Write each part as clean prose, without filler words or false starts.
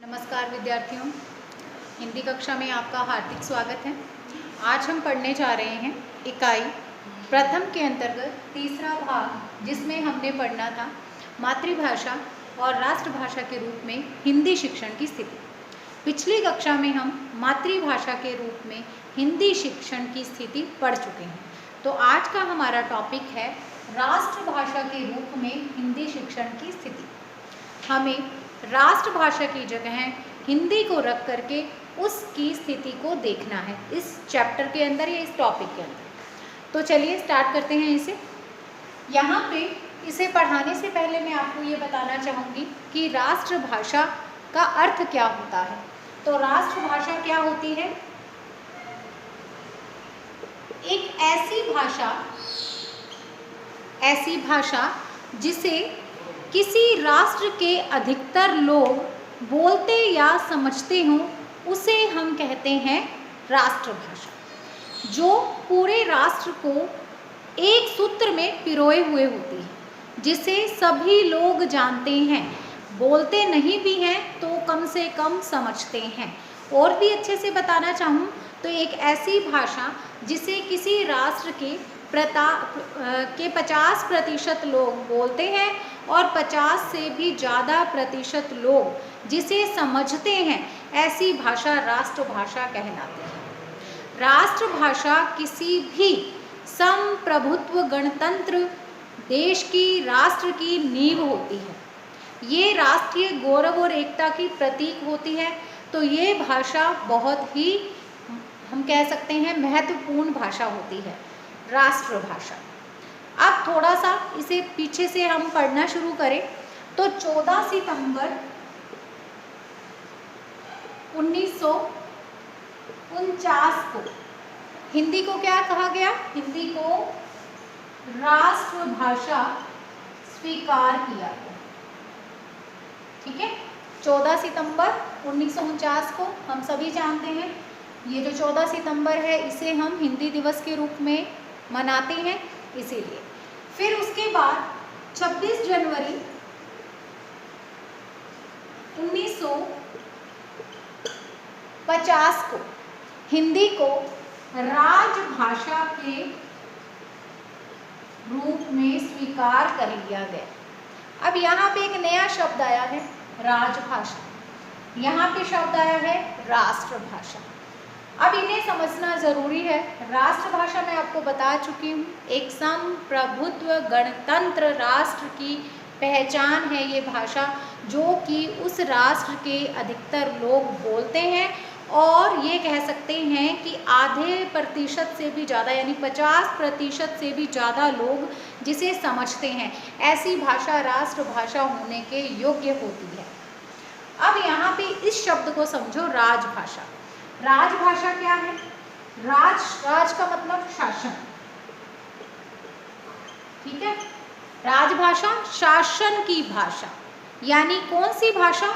नमस्कार विद्यार्थियों, हिंदी कक्षा में आपका हार्दिक स्वागत है। आज हम पढ़ने जा रहे हैं इकाई प्रथम के अंतर्गत तीसरा भाग, जिसमें हमने पढ़ना था मातृभाषा और राष्ट्रभाषा के रूप में हिंदी शिक्षण की स्थिति। पिछली कक्षा में हम मातृभाषा के रूप में हिंदी शिक्षण की स्थिति पढ़ चुके हैं। तो आज का हमारा टॉपिक है राष्ट्रभाषा के रूप में हिंदी शिक्षण की स्थिति। हमें राष्ट्रभाषा की जगह हिंदी को रख करके उसकी स्थिति को देखना है इस चैप्टर के अंदर या इस टॉपिक के अंदर। तो चलिए स्टार्ट करते हैं इसे। यहाँ पे इसे पढ़ाने से पहले मैं आपको ये बताना चाहूँगी कि राष्ट्रभाषा का अर्थ क्या होता है। तो राष्ट्रभाषा क्या होती है? एक ऐसी भाषा जिसे किसी राष्ट्र के अधिकतर लोग बोलते या समझते हों, उसे हम कहते हैं राष्ट्रभाषा, जो पूरे राष्ट्र को एक सूत्र में पिरोए हुए होती है, जिसे सभी लोग जानते हैं, बोलते नहीं भी हैं तो कम से कम समझते हैं। और भी अच्छे से बताना चाहूँ तो एक ऐसी भाषा जिसे किसी राष्ट्र के 50% लोग बोलते हैं और 50 से भी ज़्यादा प्रतिशत लोग जिसे समझते हैं, ऐसी भाषा राष्ट्रभाषा कहलाती है। राष्ट्रभाषा किसी भी संप्रभुत्व गणतंत्र देश की राष्ट्र की नींव होती है। ये राष्ट्रीय गौरव और एकता की प्रतीक होती है। तो ये भाषा बहुत ही, हम कह सकते हैं, महत्वपूर्ण भाषा होती है राष्ट्रभाषा। अब थोड़ा सा इसे पीछे से हम पढ़ना शुरू करें तो 14 सितंबर 1949 को हिंदी को क्या कहा गया? हिंदी को राष्ट्रभाषा स्वीकार किया गया। ठीक है, 14 सितंबर 1949 को हम सभी जानते हैं। ये जो 14 सितंबर है इसे हम हिंदी दिवस के रूप में मनाते हैं, इसीलिए। फिर उसके बाद 26 जनवरी 1950 को हिंदी को राजभाषा के रूप में स्वीकार कर लिया गया। अब यहाँ पे एक नया शब्द आया है, राजभाषा। यहाँ पे शब्द आया है राष्ट्रभाषा। अब इन्हें समझना जरूरी है। राष्ट्रभाषा मैं आपको बता चुकी हूँ, एक संप्रभुत्व गणतंत्र राष्ट्र की पहचान है ये भाषा, जो कि उस राष्ट्र के अधिकतर लोग बोलते हैं और ये कह सकते हैं कि आधे प्रतिशत से भी ज़्यादा, यानी 50% से भी ज़्यादा लोग जिसे समझते हैं। ऐसी भाषा राष्ट्रभाषा होने के योग्य होती है। अब यहाँ पे इस शब्द को समझो, राजभाषा। राजभाषा क्या है? राज का मतलब शासन। ठीक है, राजभाषा शासन की भाषा, यानी कौन सी भाषा?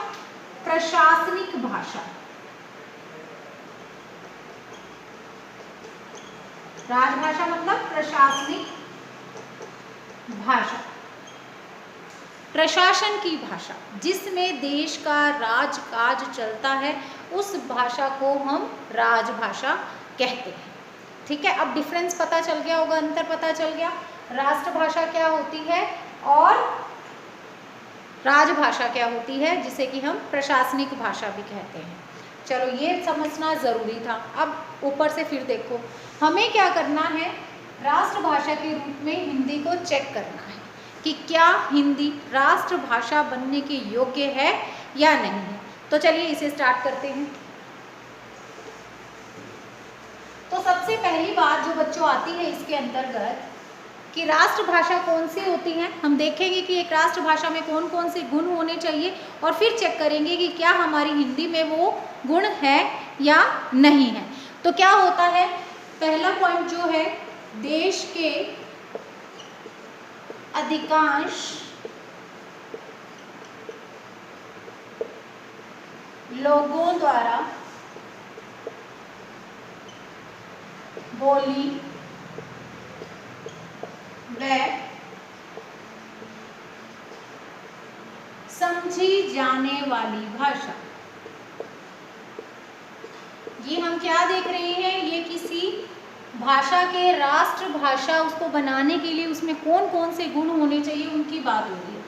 प्रशासनिक भाषा। राजभाषा मतलब प्रशासनिक भाषा, प्रशासन की भाषा, जिसमें देश का राजकाज चलता है, उस भाषा को हम राजभाषा कहते हैं। ठीक है, अब डिफरेंस पता चल गया होगा, अंतर पता चल गया। राष्ट्रभाषा क्या होती है और राजभाषा क्या होती है, जिसे कि हम प्रशासनिक भाषा भी कहते हैं। चलो, ये समझना ज़रूरी था। अब ऊपर से फिर देखो, हमें क्या करना है? राष्ट्रभाषा के रूप में हिंदी को चेक करना है कि क्या हिंदी राष्ट्रभाषा बनने के योग्य है या नहीं है। तो चलिए इसे स्टार्ट करते हैं। तो सबसे पहली बात जो बच्चों आती है इसके अंतर्गत कि राष्ट्रभाषा कौन सी होती है, हम देखेंगे कि एक राष्ट्रभाषा में कौन कौन से गुण होने चाहिए और फिर चेक करेंगे कि क्या हमारी हिंदी में वो गुण है या नहीं है। तो क्या होता है? पहला पॉइंट जो है, देश के अधिकांश लोगों द्वारा बोली व समझी जाने वाली भाषा। ये हम क्या देख रहे हैं, ये किसी भाषा के राष्ट्र भाषा उसको बनाने के लिए उसमें कौन कौन से गुण होने चाहिए उनकी बात हो रही है।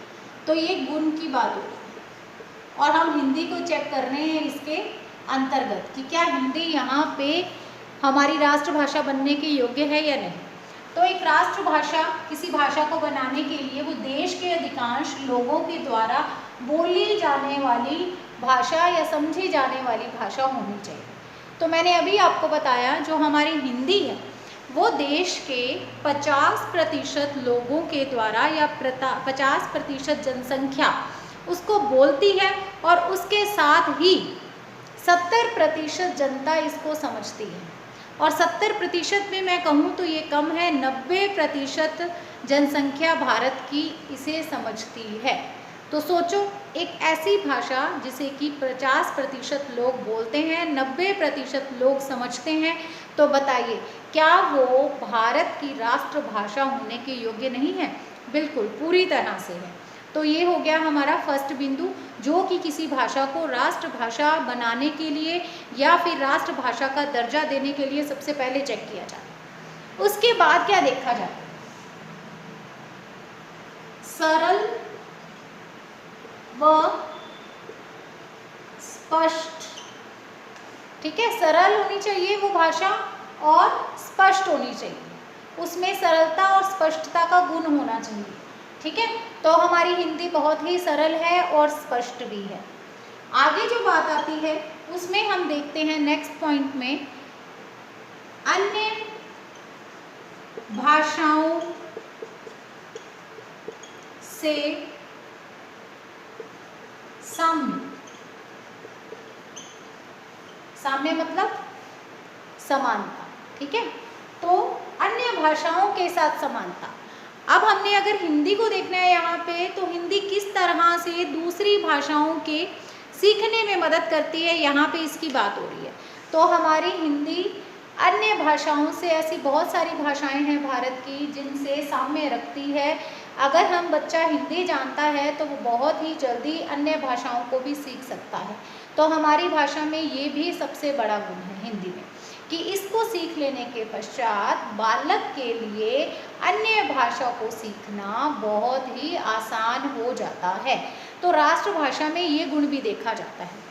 तो ये गुण की बात हो रही है और हम हिंदी को चेक कर रहे हैं इसके अंतर्गत कि क्या हिंदी यहाँ पे हमारी राष्ट्रभाषा बनने के योग्य है या नहीं। तो एक राष्ट्रभाषा किसी भाषा को बनाने के लिए वो देश के अधिकांश लोगों के द्वारा बोली जाने वाली भाषा या समझी जाने वाली भाषा होनी चाहिए। तो मैंने अभी आपको बताया जो हमारी हिंदी है वो देश के 50% लोगों के द्वारा या 50% जनसंख्या उसको बोलती है और उसके साथ ही 70% जनता इसको समझती है। और 70% में मैं कहूँ तो ये कम है, 90% जनसंख्या भारत की इसे समझती है। तो सोचो एक ऐसी भाषा जिसे कि 50% लोग बोलते हैं, 90% लोग समझते हैं, तो बताइए क्या वो भारत की राष्ट्रभाषा होने के योग्य नहीं है? बिल्कुल पूरी तरह से है। तो ये हो गया हमारा फर्स्ट बिंदु जो कि किसी भाषा को राष्ट्रभाषा बनाने के लिए या फिर राष्ट्रभाषा का दर्जा देने के लिए सबसे पहले चेक किया जाता है। उसके बाद क्या देखा जाता है? सरल व स्पष्ट। ठीक है, सरल होनी चाहिए वो भाषा और स्पष्ट होनी चाहिए, उसमें सरलता और स्पष्टता का गुण होना चाहिए। ठीक है, तो हमारी हिंदी बहुत ही सरल है और स्पष्ट भी है। आगे जो बात आती है उसमें हम देखते हैं नेक्स्ट पॉइंट में अन्य भाषाओं से साम्य। साम्य मतलब समानता। ठीक है, तो अन्य भाषाओं के साथ समानता। अब हमने अगर हिंदी को देखना है यहाँ पे तो हिंदी किस तरह से दूसरी भाषाओं के सीखने में मदद करती है, यहाँ पे इसकी बात हो रही है। तो हमारी हिंदी अन्य भाषाओं से, ऐसी बहुत सारी भाषाएं हैं भारत की जिनसे साम्य रखती है। अगर हम बच्चा हिंदी जानता है तो वो बहुत ही जल्दी अन्य भाषाओं को भी सीख सकता है। तो हमारी भाषा में ये भी सबसे बड़ा गुण है हिंदी में कि इसको सीख लेने के पश्चात बालक के लिए अन्य भाषा को सीखना बहुत ही आसान हो जाता है। तो राष्ट्रभाषा में ये गुण भी देखा जाता है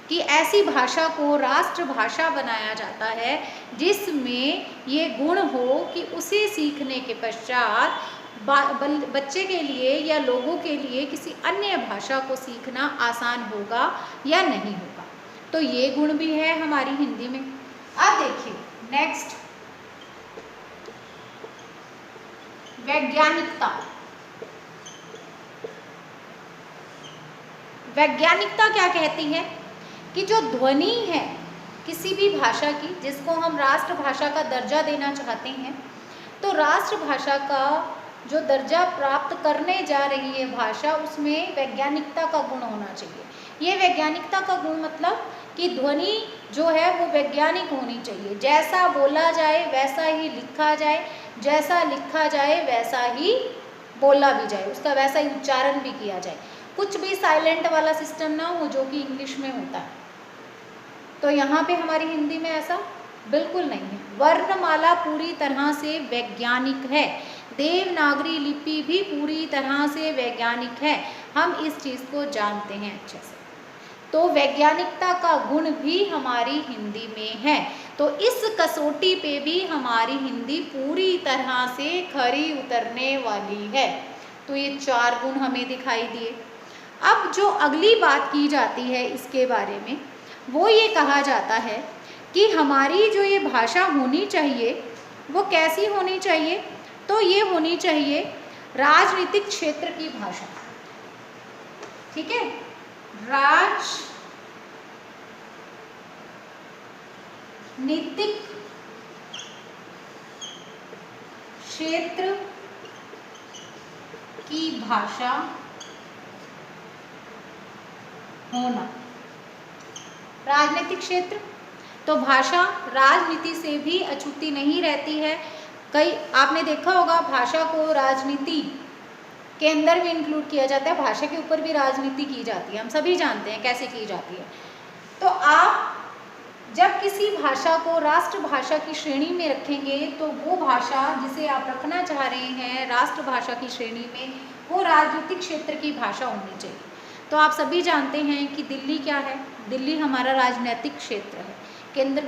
कि ऐसी भाषा को राष्ट्रभाषा बनाया जाता है जिसमें ये गुण हो कि उसे सीखने के पश्चात बच्चे के लिए या लोगों के लिए किसी अन्य भाषा को सीखना आसान होगा या नहीं होगा। तो ये गुण भी है हमारी हिंदी में। अब देखिए नेक्स्ट, वैज्ञानिकता। वैज्ञानिकता क्या कहती है कि जो ध्वनि है किसी भी भाषा की जिसको हम राष्ट्रभाषा का दर्जा देना चाहते हैं, तो राष्ट्रभाषा का जो दर्जा प्राप्त करने जा रही है भाषा, उसमें वैज्ञानिकता का गुण होना चाहिए। ये वैज्ञानिकता का गुण मतलब कि ध्वनि जो है वो वैज्ञानिक होनी चाहिए। जैसा बोला जाए वैसा ही लिखा जाए, जैसा लिखा जाए वैसा ही बोला भी जाए, उसका वैसा ही उच्चारण भी किया जाए। कुछ भी साइलेंट वाला सिस्टम ना हो जो कि इंग्लिश में होता है। तो यहाँ पे हमारी हिंदी में ऐसा बिल्कुल नहीं है। वर्णमाला पूरी तरह से वैज्ञानिक है, देवनागरी लिपि भी पूरी तरह से वैज्ञानिक है। हम इस चीज़ को जानते हैं अच्छे से। तो वैज्ञानिकता का गुण भी हमारी हिंदी में है। तो इस कसौटी पे भी हमारी हिंदी पूरी तरह से खरी उतरने वाली है। तो ये 4 गुण हमें दिखाई दिए। अब जो अगली बात की जाती है इसके बारे में, वो ये कहा जाता है कि हमारी जो ये भाषा होनी चाहिए वो कैसी होनी चाहिए। तो ये होनी चाहिए राजनीतिक क्षेत्र की भाषा। ठीक है, राजनीतिक क्षेत्र की भाषा होना। राजनीतिक क्षेत्र तो भाषा राजनीति से भी अछूती नहीं रहती है। कई आपने देखा होगा भाषा को राजनीति के अंदर भी इंक्लूड किया जाता है, भाषा के ऊपर भी राजनीति की जाती है। हम सभी जानते हैं कैसे की जाती है। तो आप जब किसी भाषा को राष्ट्रभाषा की श्रेणी में रखेंगे तो वो भाषा जिसे आप रखना चाह रहे हैं राष्ट्रभाषा की श्रेणी में, वो राजनीतिक क्षेत्र की भाषा होनी चाहिए। तो आप सभी जानते हैं कि दिल्ली क्या है, दिल्ली हमारा राजनीतिक क्षेत्र है। केंद्र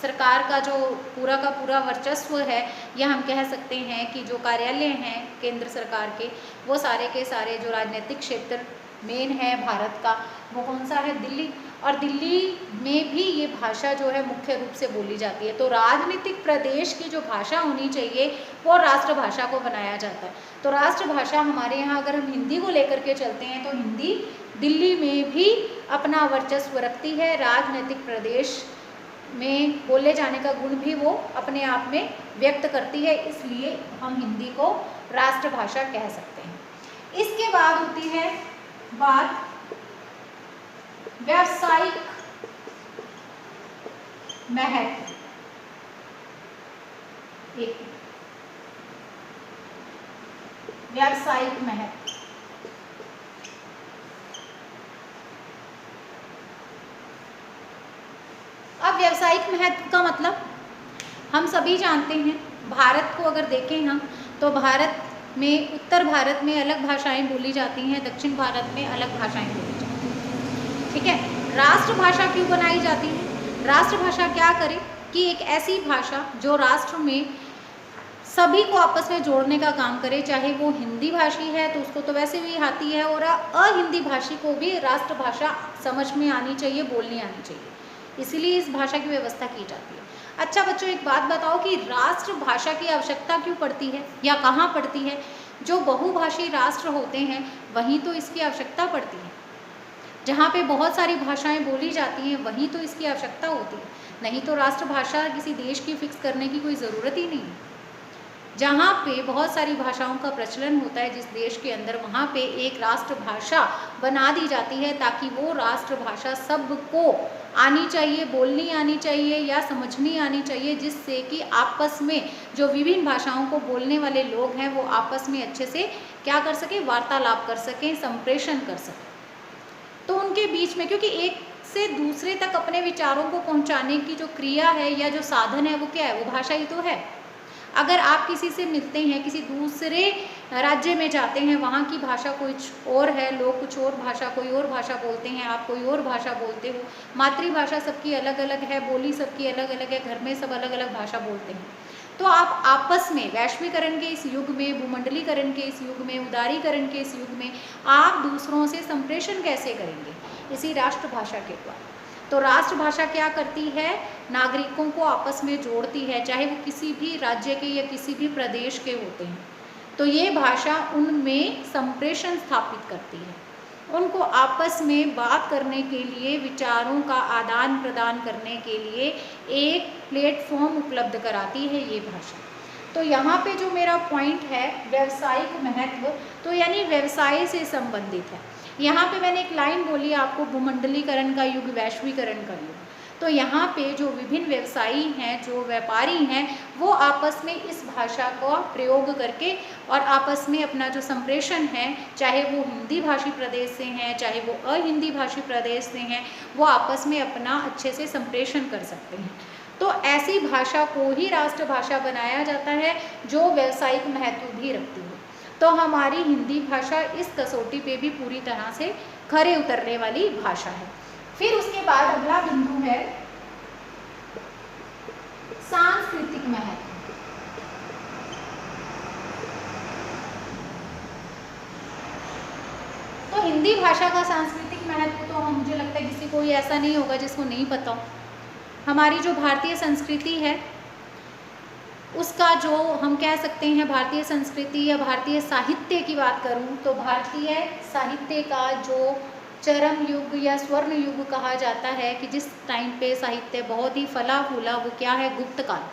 सरकार का जो पूरा का पूरा वर्चस्व है, या हम कह सकते हैं कि जो कार्यालय हैं केंद्र सरकार के, वो सारे के सारे जो राजनीतिक क्षेत्र मेन है भारत का, वो कौन सा है, दिल्ली। और दिल्ली में भी ये भाषा जो है मुख्य रूप से बोली जाती है। तो राजनीतिक प्रदेश की जो भाषा होनी चाहिए वो राष्ट्रभाषा को बनाया जाता है। तो राष्ट्रभाषा हमारे यहाँ अगर हम हिंदी को लेकर के चलते हैं तो हिंदी दिल्ली में भी अपना वर्चस्व रखती है, राजनीतिक प्रदेश में बोले जाने का गुण भी वो अपने आप में व्यक्त करती है, इसलिए हम हिंदी को राष्ट्रभाषा कह सकते हैं। इसके बाद होती है बात व्यावसायिक महत्व। व्यावसायिक महत्व, अब व्यावसायिक महत्व का मतलब हम सभी जानते हैं। भारत को अगर देखें हम तो भारत में उत्तर भारत में अलग भाषाएं बोली जाती हैं, दक्षिण भारत में अलग भाषाएं बोली जाती हैं, ठीक है। राष्ट्रभाषा क्यों बनाई जाती है? राष्ट्रभाषा क्या करे कि एक ऐसी भाषा जो राष्ट्र में सभी को आपस में जोड़ने का काम करे, चाहे वो हिंदी भाषी है तो उसको तो वैसे भी आती है, और अहिंदी भाषी को भी राष्ट्रभाषा समझ में आनी चाहिए, बोलनी आनी चाहिए, इसीलिए इस भाषा की व्यवस्था की जाती है। अच्छा बच्चों, एक बात बताओ कि राष्ट्रभाषा की आवश्यकता क्यों पड़ती है या कहाँ पड़ती है? जो बहुभाषी राष्ट्र होते हैं वहीं तो इसकी आवश्यकता पड़ती है। जहाँ पे बहुत सारी भाषाएं बोली जाती हैं वहीं तो इसकी आवश्यकता होती है, नहीं तो राष्ट्रभाषा किसी देश की फिक्स करने की कोई ज़रूरत ही नहीं है। जहाँ पे बहुत सारी भाषाओं का प्रचलन होता है जिस देश के अंदर, वहाँ पे एक राष्ट्रभाषा बना दी जाती है ताकि वो राष्ट्रभाषा सबको आनी चाहिए, बोलनी आनी चाहिए या समझनी आनी चाहिए, जिससे कि आपस में जो विभिन्न भाषाओं को बोलने वाले लोग हैं वो आपस में अच्छे से क्या कर सकें, वार्तालाप कर सकें, संप्रेषण कर सकें। तो उनके बीच में, क्योंकि एक से दूसरे तक अपने विचारों को पहुँचाने की जो क्रिया है या जो साधन है वो क्या है, वो भाषा ही तो है। अगर आप किसी से मिलते हैं, किसी दूसरे राज्य में जाते हैं, वहाँ की भाषा कुछ और है, लोग कुछ और भाषा, कोई और भाषा बोलते हैं, आप कोई और भाषा बोलते हो, मातृभाषा सबकी अलग अलग है, बोली सबकी अलग अलग है, घर में सब अलग अलग भाषा बोलते हैं। तो आप आपस में वैश्वीकरण के इस युग में, भूमंडलीकरण के इस युग में, उदारीकरण के इस युग में आप दूसरों से संप्रेषण कैसे करेंगे? इसी राष्ट्रभाषा के द्वारा। तो राष्ट्रभाषा क्या करती है, नागरिकों को आपस में जोड़ती है, चाहे वो किसी भी राज्य के या किसी भी प्रदेश के होते हैं। तो ये भाषा उनमें संप्रेषण स्थापित करती है, उनको आपस में बात करने के लिए, विचारों का आदान प्रदान करने के लिए एक प्लेटफॉर्म उपलब्ध कराती है ये भाषा। तो यहाँ पे जो मेरा पॉइंट है व्यावसायिक महत्व, तो यानी व्यवसाय से संबंधित है। यहाँ पे मैंने एक लाइन बोली आपको, भूमंडलीकरण का युग, वैश्वीकरण का युग। तो यहाँ पे जो विभिन्न व्यवसायी हैं, जो व्यापारी हैं, वो आपस में इस भाषा का प्रयोग करके और आपस में अपना जो संप्रेषण है, चाहे वो हिंदी भाषी प्रदेश से हैं, चाहे वो अहिंदी भाषी प्रदेश से हैं, वो आपस में अपना अच्छे से संप्रेषण कर सकते हैं। तो ऐसी भाषा को ही राष्ट्रभाषा बनाया जाता है जो व्यावसायिक महत्व भी रखती है। तो हमारी हिंदी भाषा इस कसौटी पे भी पूरी तरह से खरे उतरने वाली भाषा है। फिर उसके बाद अगला बिंदु है सांस्कृतिक महत्व। तो हिंदी भाषा का सांस्कृतिक महत्व तो मुझे लगता है किसी को ऐसा नहीं होगा जिसको नहीं पता हो। हमारी जो भारतीय संस्कृति है उसका जो हम कह सकते हैं भारतीय संस्कृति या भारतीय साहित्य की बात करूं तो भारतीय साहित्य का जो चरम युग या स्वर्ण युग कहा जाता है कि जिस टाइम पे साहित्य बहुत ही फला फूला, वो क्या है, गुप्त काल।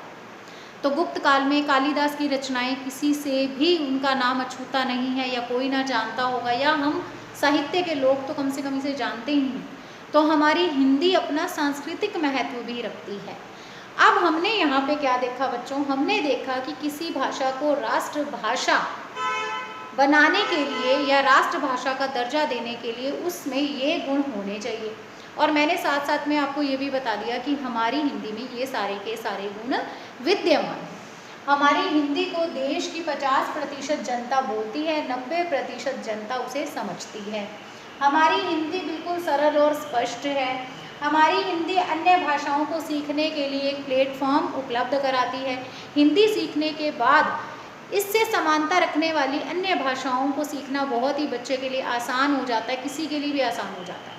तो गुप्त काल में कालिदास की रचनाएं किसी से भी उनका नाम अछूता नहीं है या कोई ना जानता होगा, या हम साहित्य के लोग तो कम से कम इसे जानते ही हैं। तो हमारी हिंदी अपना सांस्कृतिक महत्व भी रखती है। अब हमने यहाँ पे क्या देखा बच्चों, हमने देखा कि किसी भाषा को राष्ट्रभाषा बनाने के लिए या राष्ट्रभाषा का दर्जा देने के लिए उसमें ये गुण होने चाहिए। और मैंने साथ साथ में आपको ये भी बता दिया कि हमारी हिंदी में ये सारे के सारे गुण विद्यमान हैं। हमारी हिंदी को देश की 50% जनता बोलती है, 90% जनता उसे समझती है। हमारी हिंदी बिल्कुल सरल और स्पष्ट है। हमारी हिंदी अन्य भाषाओं को सीखने के लिए एक प्लेटफॉर्म उपलब्ध कराती है। हिंदी सीखने के बाद इससे समानता रखने वाली अन्य भाषाओं को सीखना बहुत ही बच्चे के लिए आसान हो जाता है, किसी के लिए भी आसान हो जाता है।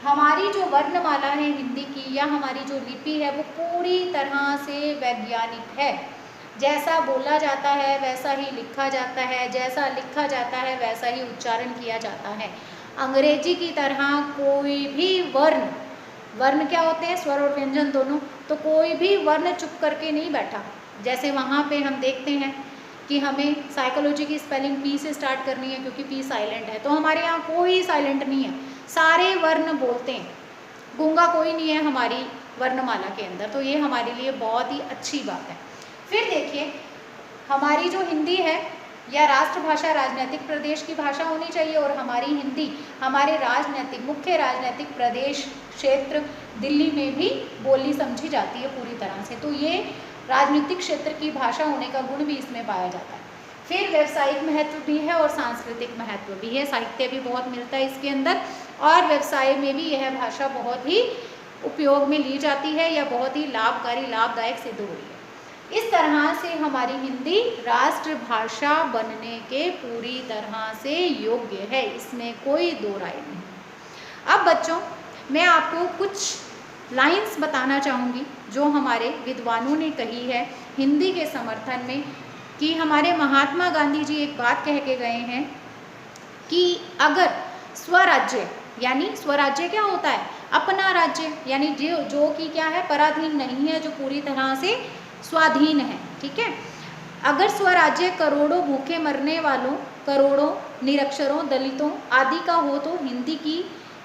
हमारी जो वर्णमाला है हिंदी की या हमारी जो लिपि है वो पूरी तरह से वैज्ञानिक है। जैसा बोला जाता है वैसा ही लिखा जाता है, जैसा लिखा जाता है वैसा ही उच्चारण किया जाता है। अंग्रेजी की तरह कोई भी वर्ण क्या होते हैं, स्वर और व्यंजन दोनों, तो कोई भी वर्ण चुप करके नहीं बैठा। जैसे वहाँ पे हम देखते हैं कि हमें साइकोलॉजी की स्पेलिंग पी से स्टार्ट करनी है क्योंकि पी साइलेंट है, तो हमारे यहाँ कोई साइलेंट नहीं है, सारे वर्ण बोलते हैं, गूंगा कोई नहीं है हमारी वर्णमाला के अंदर। तो ये हमारे लिए बहुत ही अच्छी बात है। फिर देखिए, हमारी जो हिंदी है या राष्ट्रभाषा राजनीतिक प्रदेश की भाषा होनी चाहिए, और हमारी हिंदी हमारे मुख्य राजनीतिक प्रदेश क्षेत्र दिल्ली में भी बोली समझी जाती है पूरी तरह से। तो ये राजनीतिक क्षेत्र की भाषा होने का गुण भी इसमें पाया जाता है। फिर व्यावसायिक महत्व भी है और सांस्कृतिक महत्व भी है, साहित्य भी बहुत मिलता है इसके अंदर, और व्यवसाय में भी यह भाषा बहुत ही उपयोग में ली जाती है या बहुत ही लाभदायक सिद्ध हो रही है। इस तरह से हमारी हिंदी राष्ट्रभाषा बनने के पूरी तरह से योग्य है, इसमें कोई दो राय नहीं। अब बच्चों, मैं आपको कुछ लाइंस बताना चाहूँगी जो हमारे विद्वानों ने कही है हिंदी के समर्थन में, कि हमारे महात्मा गांधी जी एक बात कह के गए हैं कि अगर स्वराज्य, यानी स्वराज्य क्या होता है, अपना राज्य, यानी जो कि क्या है, पराधीन नहीं है, जो पूरी तरह से स्वाधीन है, ठीक है। अगर स्वराज्य करोड़ों भूखे मरने वालों, करोड़ों निरक्षरों, दलितों आदि का हो तो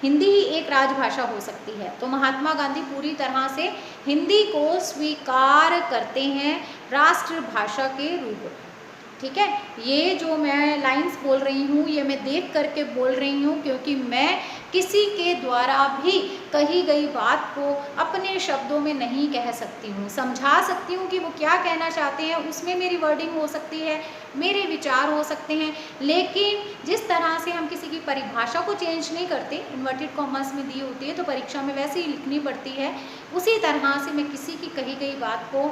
हिंदी ही एक राजभाषा हो सकती है। तो महात्मा गांधी पूरी तरह से हिंदी को स्वीकार करते हैं राष्ट्रभाषा के रूप में, ठीक है। ये जो मैं लाइंस बोल रही हूँ ये मैं देख करके बोल रही हूँ, क्योंकि मैं किसी के द्वारा भी कही गई बात को अपने शब्दों में नहीं कह सकती हूँ। समझा सकती हूँ कि वो क्या कहना चाहते हैं, उसमें मेरी वर्डिंग हो सकती है, मेरे विचार हो सकते हैं, लेकिन जिस तरह से हम किसी की परिभाषा को चेंज नहीं करते, इन्वर्टेड कॉमर्स में दी होती है तो परीक्षा में वैसे ही लिखनी पड़ती है, उसी तरह से मैं किसी की कही गई बात को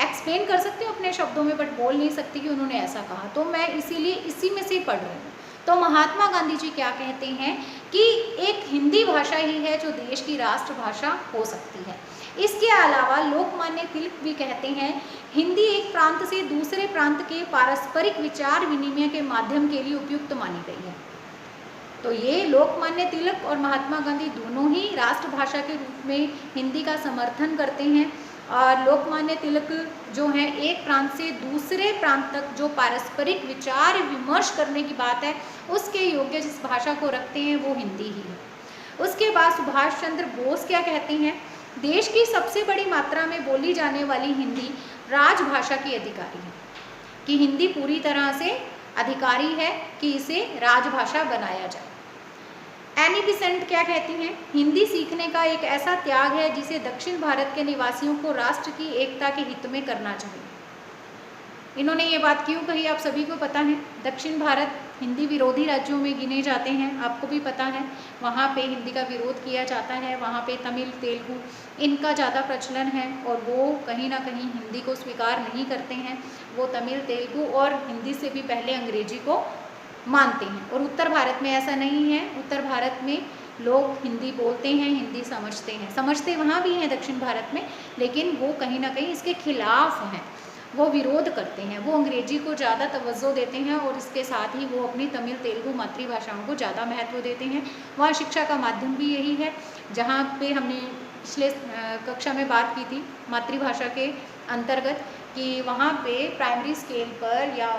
एक्सप्लेन कर सकती हूँ अपने शब्दों में, बट बोल नहीं सकती कि उन्होंने ऐसा कहा। तो मैं इसीलिए इसी में से पढ़ रही हूँ। तो महात्मा गांधी जी क्या कहते हैं कि एक हिंदी भाषा ही है जो देश की राष्ट्रभाषा हो सकती है। इसके अलावा लोकमान्य तिलक भी कहते हैं हिंदी एक प्रांत से दूसरे प्रांत के पारस्परिक विचार विनिमय के माध्यम के लिए उपयुक्त मानी गई है। तो ये लोकमान्य तिलक और महात्मा गांधी दोनों ही राष्ट्रभाषा के रूप में हिंदी का समर्थन करते हैं। और लोकमान्य तिलक जो है एक प्रांत से दूसरे प्रांत तक जो पारस्परिक विचार विमर्श करने की बात है उसके योग्य जिस भाषा को रखते हैं वो हिंदी ही है। उसके बाद सुभाष चंद्र बोस क्या कहते हैं, देश की सबसे बड़ी मात्रा में बोली जाने वाली हिंदी राजभाषा की अधिकारी है, कि हिंदी पूरी तरह से अधिकारी है कि इसे राजभाषा बनाया जाए। एनी बेसेंट क्या कहती हैं, हिंदी सीखने का एक ऐसा त्याग है जिसे दक्षिण भारत के निवासियों को राष्ट्र की एकता के हित में करना चाहिए। इन्होंने ये बात क्यों कही आप सभी को पता है। दक्षिण भारत हिंदी विरोधी राज्यों में गिने जाते हैं, आपको भी पता है, वहाँ पे हिंदी का विरोध किया जाता है, वहाँ पे तमिल तेलुगु इनका ज़्यादा प्रचलन है और वो कहीं ना कहीं हिंदी को स्वीकार नहीं करते हैं। वो तमिल तेलुगु और हिंदी से भी पहले अंग्रेजी को मानते हैं। और उत्तर भारत में ऐसा नहीं है, उत्तर भारत में लोग हिंदी बोलते हैं, हिंदी समझते वहाँ भी हैं दक्षिण भारत में, लेकिन वो कहीं ना कहीं इसके खिलाफ हैं, वो विरोध करते हैं, वो अंग्रेजी को ज़्यादा तवज्जो देते हैं और इसके साथ ही वो अपनी तमिल तेलुगु मातृभाषाओं को ज़्यादा महत्व देते हैं। वहाँ शिक्षा का माध्यम भी यही है, जहाँ पे हमने पिछले कक्षा में बात की थी मातृभाषा के अंतर्गत कि वहाँ पे प्राइमरी स्केल पर या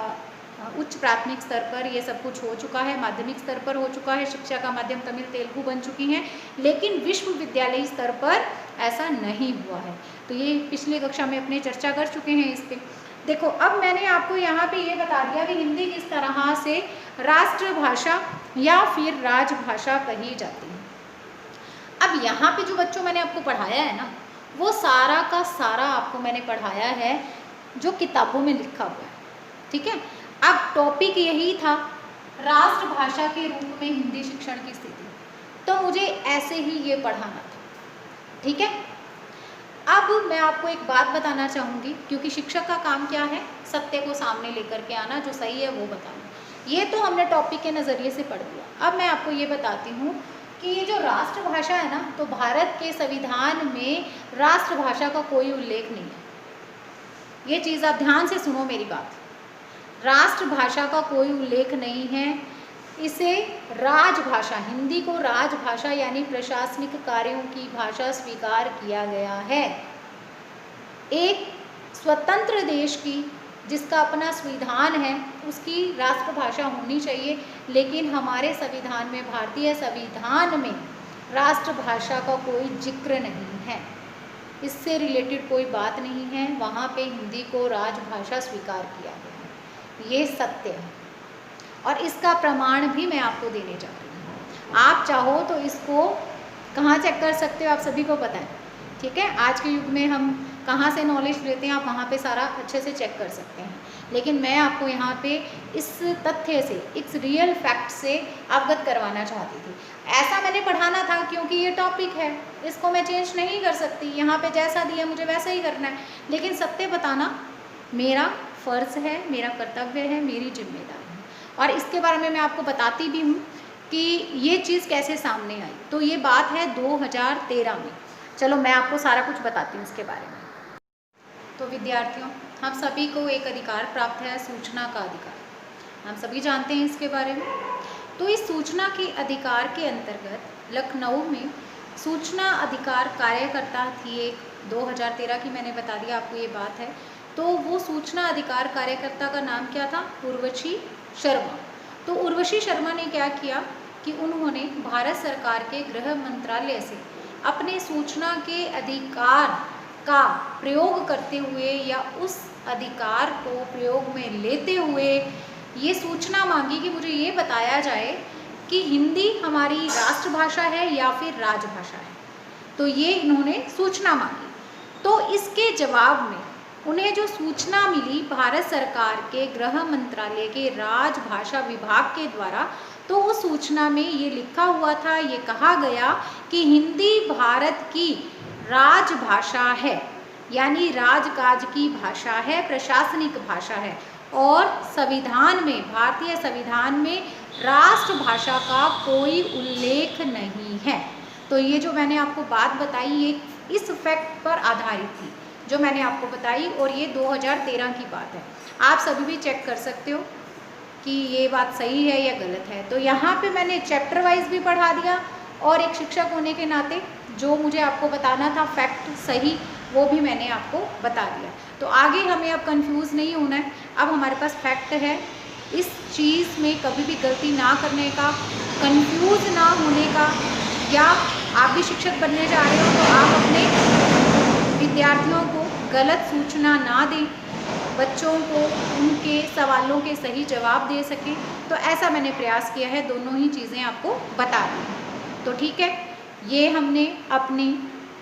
उच्च प्राथमिक स्तर पर ये सब कुछ हो चुका है, माध्यमिक स्तर पर हो चुका है, शिक्षा का माध्यम तमिल तेलुगु बन चुकी हैं, लेकिन विश्वविद्यालयी स्तर पर ऐसा नहीं हुआ है। तो ये पिछले कक्षा में अपने चर्चा कर चुके हैं इस पर। देखो, अब मैंने आपको यहाँ पे ये बता दिया कि हिंदी किस तरह से राष्ट्रभाषा या फिर राजभाषा कही जाती है। अब यहाँ पे जो बच्चों मैंने आपको पढ़ाया है ना, वो सारा का सारा आपको मैंने पढ़ाया है जो किताबों में लिखा हुआ है, ठीक है। अब टॉपिक यही था राष्ट्रभाषा के रूप में हिंदी शिक्षण की स्थिति, तो मुझे ऐसे ही ये पढ़ाना था, ठीक है। अब मैं आपको एक बात बताना चाहूँगी, क्योंकि शिक्षक का काम क्या है, सत्य को सामने लेकर के आना, जो सही है वो बताना। ये तो हमने टॉपिक के नज़रिए से पढ़ लिया। अब मैं आपको ये बताती हूँ कि ये जो राष्ट्रभाषा है ना, तो भारत के संविधान में राष्ट्रभाषा का कोई उल्लेख नहीं है। ये चीज़ आप ध्यान से सुनो मेरी बात, राष्ट्रभाषा का कोई उल्लेख नहीं है। इसे राजभाषा, हिंदी को राजभाषा यानी प्रशासनिक कार्यों की भाषा स्वीकार किया गया है। एक स्वतंत्र देश की जिसका अपना संविधान है उसकी राष्ट्रभाषा होनी चाहिए, लेकिन हमारे संविधान में, भारतीय संविधान में राष्ट्रभाषा का कोई जिक्र नहीं है, इससे रिलेटेड कोई बात नहीं है। वहाँ पे हिंदी को राजभाषा स्वीकार किया गया है, ये सत्य है और इसका प्रमाण भी मैं आपको देने जा रही हूँ। आप चाहो तो इसको कहाँ चेक कर सकते हो, आप सभी को पता है, ठीक है। आज के युग में हम कहाँ से नॉलेज लेते हैं, आप वहाँ पे सारा अच्छे से चेक कर सकते हैं, लेकिन मैं आपको यहाँ पे इस तथ्य से, इस रियल फैक्ट से अवगत करवाना चाहती थी। ऐसा मैंने पढ़ाना था क्योंकि ये टॉपिक है, इसको मैं चेंज नहीं कर सकती, यहाँ पे जैसा दिया मुझे वैसा ही करना है, लेकिन सत्य बताना मेरा फ़र्ज़ है, मेरा कर्तव्य है, मेरी जिम्मेदारी है। और इसके बारे में मैं आपको बताती भी हूँ कि ये चीज़ कैसे सामने आई। तो ये बात है 2013 में। चलो मैं आपको सारा कुछ बताती हूँ इसके बारे में। तो विद्यार्थियों, हम सभी को एक अधिकार प्राप्त है, सूचना का अधिकार। हम सभी जानते हैं इसके बारे में। तो इस सूचना के अधिकार के अंतर्गत लखनऊ में सूचना अधिकार कार्यकर्ता थी एक, 2013 की मैंने बता दिया आपको ये बात है। तो वो सूचना अधिकार कार्यकर्ता का नाम क्या था, उर्वशी शर्मा। तो उर्वशी शर्मा ने क्या किया कि उन्होंने भारत सरकार के गृह मंत्रालय से अपने सूचना के अधिकार का प्रयोग करते हुए या उस अधिकार को प्रयोग में लेते हुए ये सूचना मांगी कि मुझे ये बताया जाए कि हिंदी हमारी राष्ट्रभाषा है या फिर राजभाषा है। तो ये इन्होंने सूचना मांगी। तो इसके जवाब में उन्हें जो सूचना मिली भारत सरकार के गृह मंत्रालय के राजभाषा विभाग के द्वारा, तो उस सूचना में ये लिखा हुआ था, ये कहा गया कि हिंदी भारत की राजभाषा है, यानी राजकाज की भाषा है, प्रशासनिक भाषा है, और संविधान में, भारतीय संविधान में राष्ट्रभाषा का कोई उल्लेख नहीं है। तो ये जो मैंने आपको बात बताई, ये इस फैक्ट पर आधारित थी जो मैंने आपको बताई, और ये 2013 की बात है। आप सभी भी चेक कर सकते हो कि ये बात सही है या गलत है। तो यहाँ पे मैंने चैप्टर वाइज भी पढ़ा दिया, और एक शिक्षक होने के नाते जो मुझे आपको बताना था फैक्ट सही, वो भी मैंने आपको बता दिया। तो आगे हमें अब कंफ्यूज नहीं होना है, अब हमारे पास फैक्ट है, इस चीज़ में कभी भी गलती ना करने का, कंफ्यूज ना होने का। या आप भी शिक्षक बनने जा रहे हो तो आप अपने विद्यार्थियों को गलत सूचना ना दें, बच्चों को उनके सवालों के सही जवाब दे सकें। तो ऐसा मैंने प्रयास किया है, दोनों ही चीज़ें आपको बता दी। तो ठीक है, ये हमने अपनी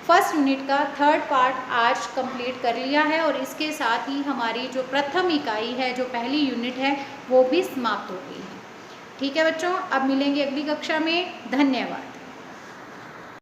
फर्स्ट यूनिट का थर्ड पार्ट आज कंप्लीट कर लिया है, और इसके साथ ही हमारी जो प्रथम इकाई है, जो पहली यूनिट है, वो भी समाप्त हो गई है। ठीक है बच्चों, अब मिलेंगे अगली कक्षा में। धन्यवाद।